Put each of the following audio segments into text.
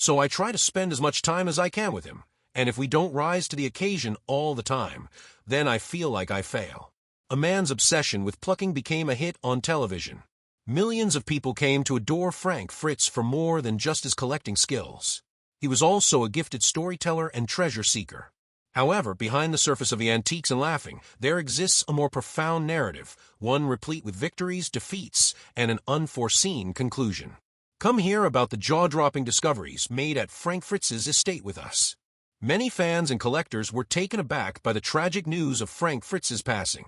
So I try to spend as much time as I can with him, and if we don't rise to the occasion all the time, then I feel like I fail. A man's obsession with plucking became a hit on television. Millions of people came to adore Frank Fritz for more than just his collecting skills. He was also a gifted storyteller and treasure seeker. However, behind the surface of the antiques and laughing, there exists a more profound narrative, one replete with victories, defeats, and an unforeseen conclusion. Come hear about the jaw-dropping discoveries made at Frank Fritz's estate with us. Many fans and collectors were taken aback by the tragic news of Frank Fritz's passing.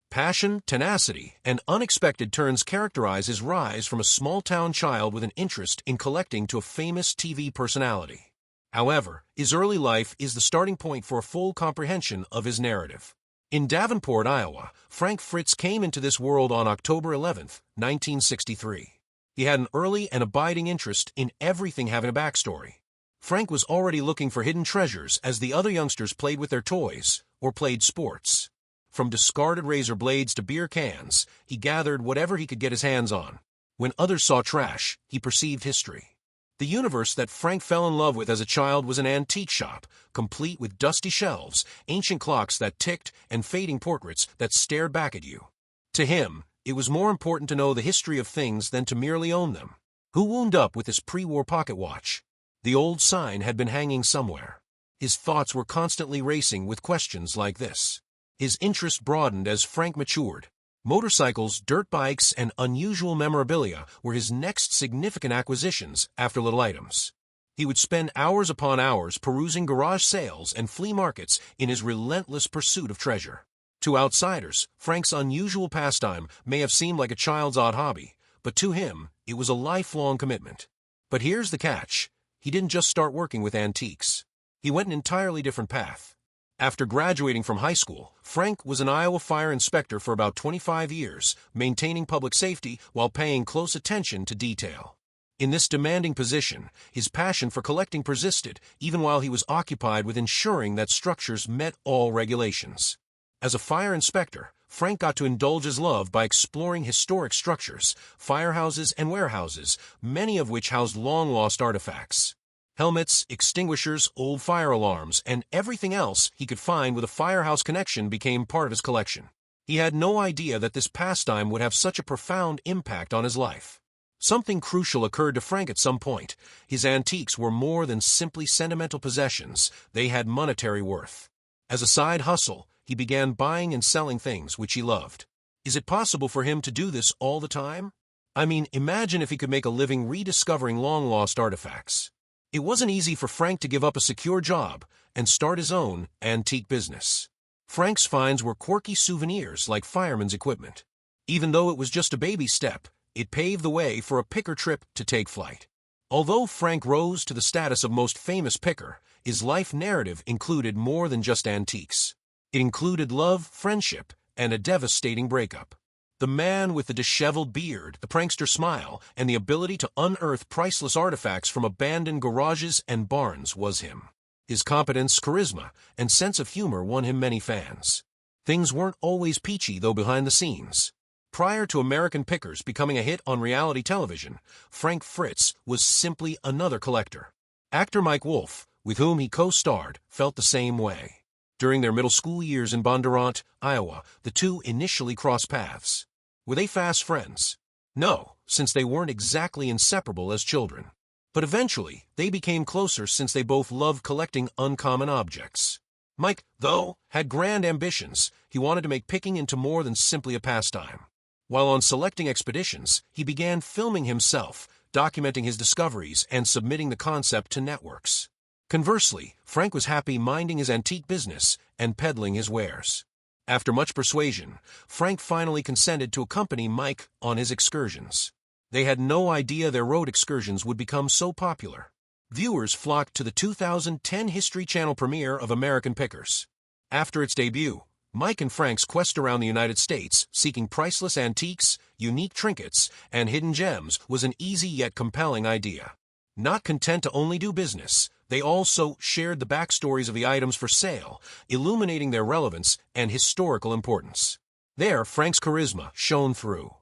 Passion, tenacity, and unexpected turns characterize his rise from a small-town child with an interest in collecting to a famous TV personality. However, his early life is the starting point for a full comprehension of his narrative. In Davenport, Iowa, Frank Fritz came into this world on October 11, 1963. He had an early and abiding interest in everything having a backstory. Frank was already looking for hidden treasures as the other youngsters played with their toys or played sports. From discarded razor blades to beer cans, he gathered whatever he could get his hands on. When others saw trash, he perceived history. The universe that Frank fell in love with as a child was an antique shop, complete with dusty shelves, ancient clocks that ticked, and fading portraits that stared back at you. To him, it was more important to know the history of things than to merely own them. Who wound up with his pre-war pocket watch? The old sign had been hanging somewhere. His thoughts were constantly racing with questions like this. His interest broadened as Frank matured. Motorcycles, dirt bikes, and unusual memorabilia were his next significant acquisitions after little items. He would spend hours upon hours perusing garage sales and flea markets in his relentless pursuit of treasure. To outsiders, Frank's unusual pastime may have seemed like a child's odd hobby, but to him, it was a lifelong commitment. But here's the catch. He didn't just start working with antiques. He went an entirely different path. After graduating from high school, Frank was an Iowa fire inspector for about 25 years, maintaining public safety while paying close attention to detail. In this demanding position, his passion for collecting persisted, even while he was occupied with ensuring that structures met all regulations. As a fire inspector, Frank got to indulge his love by exploring historic structures, firehouses, and warehouses, many of which housed long-lost artifacts. Helmets, extinguishers, old fire alarms, and everything else he could find with a firehouse connection became part of his collection. He had no idea that this pastime would have such a profound impact on his life. Something crucial occurred to Frank at some point. His antiques were more than simply sentimental possessions. They had monetary worth. As a side hustle, he began buying and selling things which he loved. Is it possible for him to do this all the time? I mean, imagine if he could make a living rediscovering long-lost artifacts. It wasn't easy for Frank to give up a secure job and start his own antique business. Frank's finds were quirky souvenirs like fireman's equipment. Even though it was just a baby step, it paved the way for a picker trip to take flight. Although Frank rose to the status of most famous picker, his life narrative included more than just antiques. It included love, friendship, and a devastating breakup. The man with the disheveled beard, the prankster smile, and the ability to unearth priceless artifacts from abandoned garages and barns was him. His competence, charisma, and sense of humor won him many fans. Things weren't always peachy, though, behind the scenes. Prior to American Pickers becoming a hit on reality television, Frank Fritz was simply another collector. Actor Mike Wolfe, with whom he co-starred, felt the same way. During their middle school years in Bondurant, Iowa, the two initially crossed paths. Were they fast friends? No, since they weren't exactly inseparable as children. But eventually, they became closer since they both loved collecting uncommon objects. Mike, though, had grand ambitions. He wanted to make picking into more than simply a pastime. While on selecting expeditions, he began filming himself, documenting his discoveries, and submitting the concept to networks. Conversely, Frank was happy minding his antique business and peddling his wares. After much persuasion, Frank finally consented to accompany Mike on his excursions. They had no idea their road excursions would become so popular. Viewers flocked to the 2010 History Channel premiere of American Pickers. After its debut, Mike and Frank's quest around the United States, seeking priceless antiques, unique trinkets, and hidden gems, was an easy yet compelling idea. Not content to only do business, they also shared the backstories of the items for sale, illuminating their relevance and historical importance. There, Frank's charisma shone through.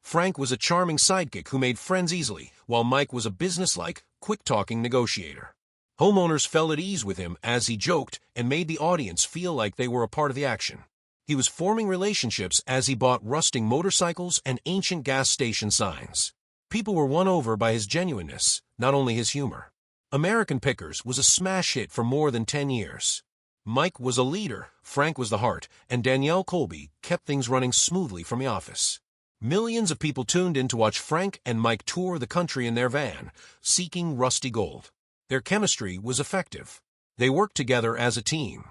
Frank was a charming sidekick who made friends easily, while Mike was a businesslike, quick-talking negotiator. Homeowners felt at ease with him as he joked and made the audience feel like they were a part of the action. He was forming relationships as he bought rusting motorcycles and ancient gas station signs. People were won over by his genuineness, not only his humor. American Pickers was a smash hit for more than 10 years. Mike was a leader, Frank was the heart, and Danielle Colby kept things running smoothly from the office. Millions of people tuned in to watch Frank and Mike tour the country in their van, seeking rusty gold. Their chemistry was effective. They worked together as a team.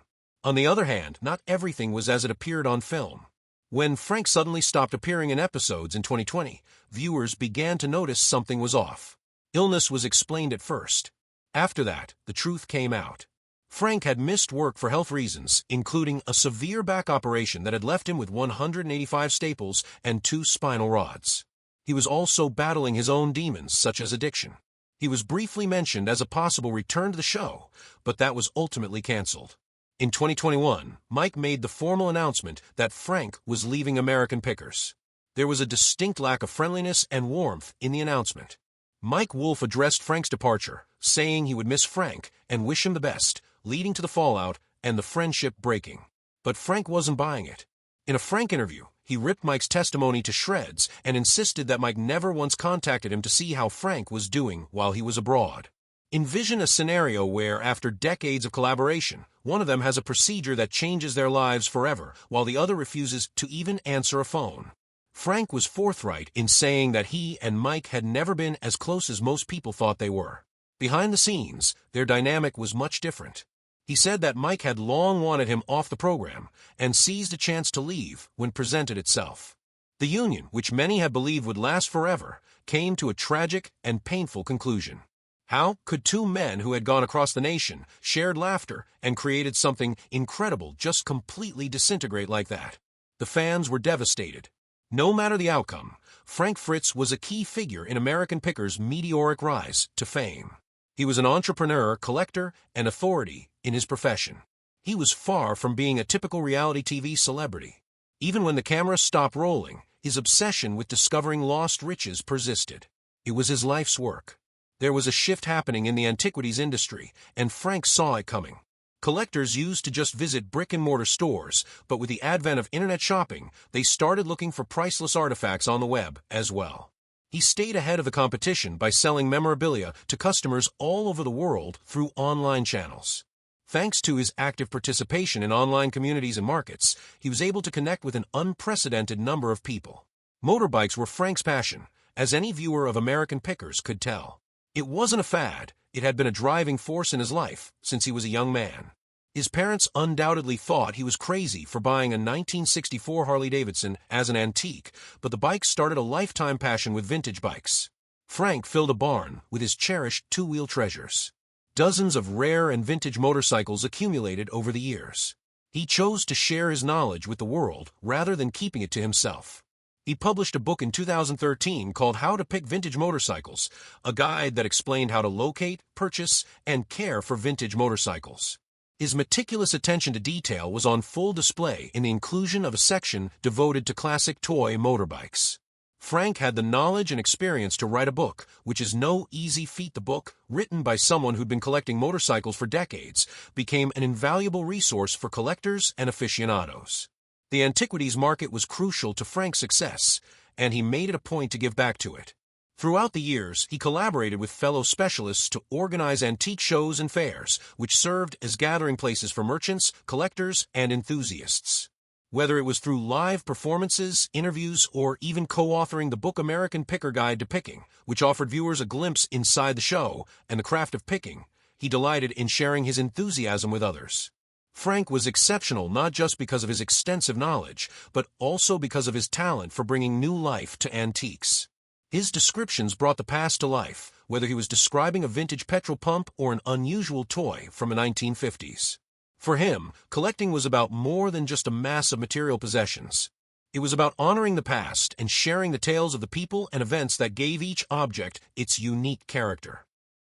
On the other hand, not everything was as it appeared on film. When Frank suddenly stopped appearing in episodes in 2020, viewers began to notice something was off. Illness was explained at first. After that, the truth came out. Frank had missed work for health reasons, including a severe back operation that had left him with 185 staples and 2 spinal rods. He was also battling his own demons, such as addiction. He was briefly mentioned as a possible return to the show, but that was ultimately canceled. In 2021, Mike made the formal announcement that Frank was leaving American Pickers. There was a distinct lack of friendliness and warmth in the announcement. Mike Wolfe addressed Frank's departure, saying he would miss Frank and wish him the best, leading to the fallout and the friendship breaking. But Frank wasn't buying it. In a Frank interview, he ripped Mike's testimony to shreds and insisted that Mike never once contacted him to see how Frank was doing while he was abroad. Envision a scenario where, after decades of collaboration, one of them has a procedure that changes their lives forever, while the other refuses to even answer a phone. Frank was forthright in saying that he and Mike had never been as close as most people thought they were. Behind the scenes, their dynamic was much different. He said that Mike had long wanted him off the program and seized a chance to leave when presented itself. The union, which many had believed would last forever, came to a tragic and painful conclusion. How could two men who had gone across the nation, shared laughter, and created something incredible just completely disintegrate like that? The fans were devastated. No matter the outcome, Frank Fritz was a key figure in American Pickers' meteoric rise to fame. He was an entrepreneur, collector, and authority in his profession. He was far from being a typical reality TV celebrity. Even when the camera stopped rolling, his obsession with discovering lost riches persisted. It was his life's work. There was a shift happening in the antiquities industry, and Frank saw it coming. Collectors used to just visit brick-and-mortar stores, but with the advent of internet shopping, they started looking for priceless artifacts on the web as well. He stayed ahead of the competition by selling memorabilia to customers all over the world through online channels. Thanks to his active participation in online communities and markets, he was able to connect with an unprecedented number of people. Motorbikes were Frank's passion, as any viewer of American Pickers could tell. It wasn't a fad, it had been a driving force in his life since he was a young man. His parents undoubtedly thought he was crazy for buying a 1964 Harley-Davidson as an antique, but the bike started a lifetime passion with vintage bikes. Frank filled a barn with his cherished two-wheel treasures. Dozens of rare and vintage motorcycles accumulated over the years. He chose to share his knowledge with the world rather than keeping it to himself. He published a book in 2013 called How to Pick Vintage Motorcycles, a guide that explained how to locate, purchase, and care for vintage motorcycles. His meticulous attention to detail was on full display in the inclusion of a section devoted to classic toy motorbikes. Frank had the knowledge and experience to write a book, which is no easy feat. The book, written by someone who'd been collecting motorcycles for decades, became an invaluable resource for collectors and aficionados. The antiquities market was crucial to Frank's success, and he made it a point to give back to it. Throughout the years, he collaborated with fellow specialists to organize antique shows and fairs, which served as gathering places for merchants, collectors, and enthusiasts. Whether it was through live performances, interviews, or even co-authoring the book American Picker Guide to Picking, which offered viewers a glimpse inside the show and the craft of picking, he delighted in sharing his enthusiasm with others. Frank was exceptional not just because of his extensive knowledge, but also because of his talent for bringing new life to antiques. His descriptions brought the past to life, whether he was describing a vintage petrol pump or an unusual toy from the 1950s. For him, collecting was about more than just a mass of material possessions. It was about honoring the past and sharing the tales of the people and events that gave each object its unique character.